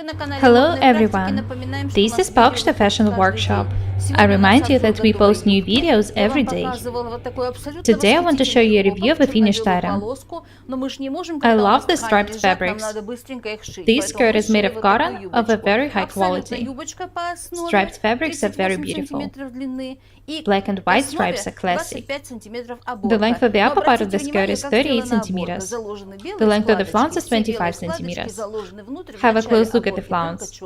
Hello everyone! This is Paukshte Fashion Workshop. I remind you that we post new videos every day. Today I want to show you a review of a finished item. I love the striped fabrics. This skirt is made of cotton of a very high quality. Striped fabrics are very beautiful. Black and white stripes are classic. The length of the upper part of the skirt is 38 centimeters. The length of the flounce is 25 centimeters. Have a close look at the flounce.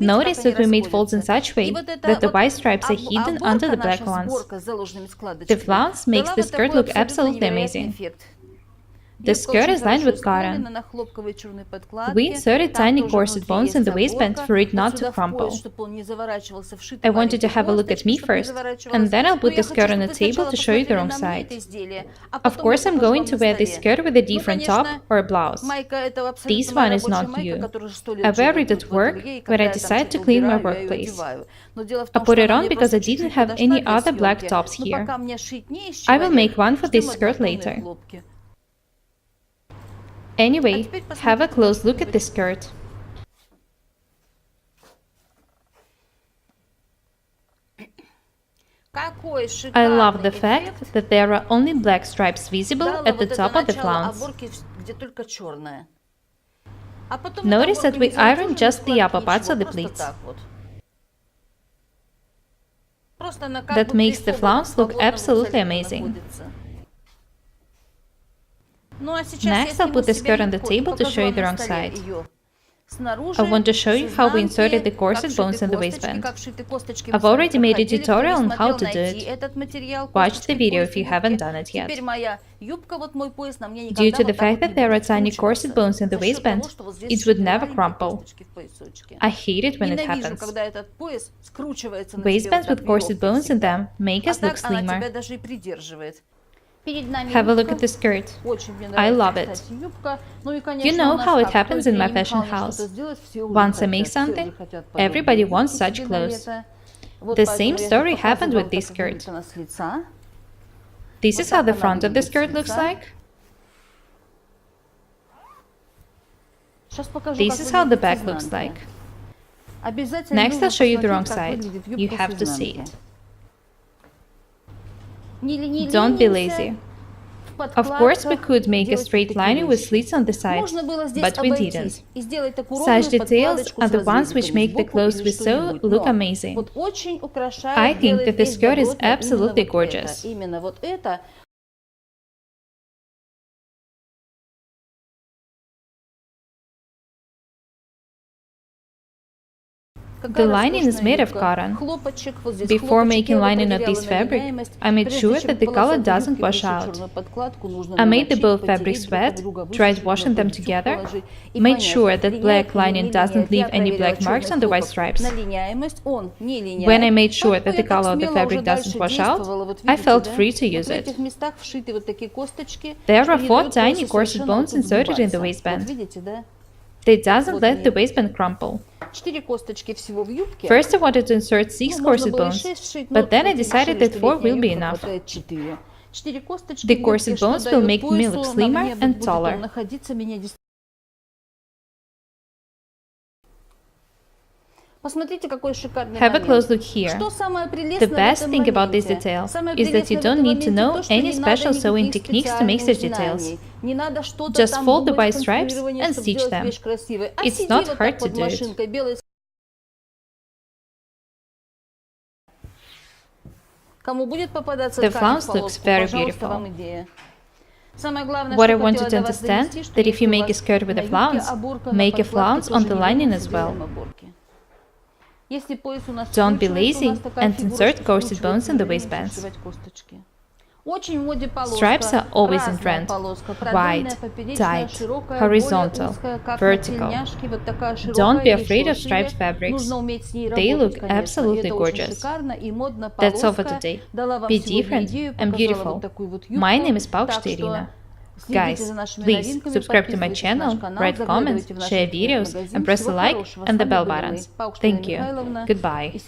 Notice that we made folds in such way that the white stripes are hidden under the black ones. The flounce makes the skirt look absolutely amazing. The skirt is lined with cotton. We inserted tiny corset bones in the waistband for it not to crumple. I want you to have a look at me first, and then I'll put the skirt on a table to show you the wrong side. Of course, I'm going to wear this skirt with a different top or a blouse. This one is not new. I wear it at work when I decide to clean my workplace. I put it on because I didn't have any other black tops here. I will make one for this skirt later. Anyway, have a close look at the skirt. I love the fact that there are only black stripes visible at the top of the flounce. Notice that we ironed just the upper parts of the pleats. That makes the flounce look absolutely amazing. Next, I'll put the skirt on the table to show you the wrong side. I want to show you how we inserted the corset bones in the waistband. I've already made a tutorial on how to do it. Watch the video if you haven't done it yet. Due to the fact that there are tiny corset bones in the waistband, it would never crumple. I hate it when it happens. Waistbands with corset bones in them make us look slimmer. Have a look at the skirt. I love it. You know how it happens in my fashion house. Once I make something, everybody wants such clothes. The same story happened with this skirt. This is how the front of the skirt looks like. This is how the back looks like. Next, I'll show you the wrong side. You have to see it. Don't be lazy. Of course, we could make a straight lining with slits on the sides, but we didn't. Such details are the ones which make the clothes we sew look amazing. I think that the skirt is absolutely gorgeous. The lining is made of cotton. Before making lining of this fabric, I made sure that the color doesn't wash out. I made the both fabrics wet, tried washing them together, made sure that black lining doesn't leave any black marks on the white stripes. When I made sure that the color of the fabric doesn't wash out, I felt free to use it. There are 4 tiny corset bones inserted in the waistband. They doesn't let the waistband crumple. First I wanted to insert 6 corset bones, but then I decided that 4 will be enough. The corset bones will make me look slimmer and taller. Have a close look here. The best thing about this detail is that you don't need to know any special sewing techniques to make such details. Just fold the white stripes and stitch them. It's not hard to do it. The flounce looks very beautiful. What I want you to understand is that if you make a skirt with a flounce, make a flounce on the lining as well. Don't be lazy and insert corset bones in the waistbands. Stripes are always in trend. Wide, tight, horizontal, vertical. Don't be afraid of striped fabrics. They look absolutely gorgeous. That's all for today. Be different and beautiful. My name is Paukshte Irina. Guys, please subscribe to my channel, write comments, share videos, and press the like and the bell buttons. Thank you. Goodbye.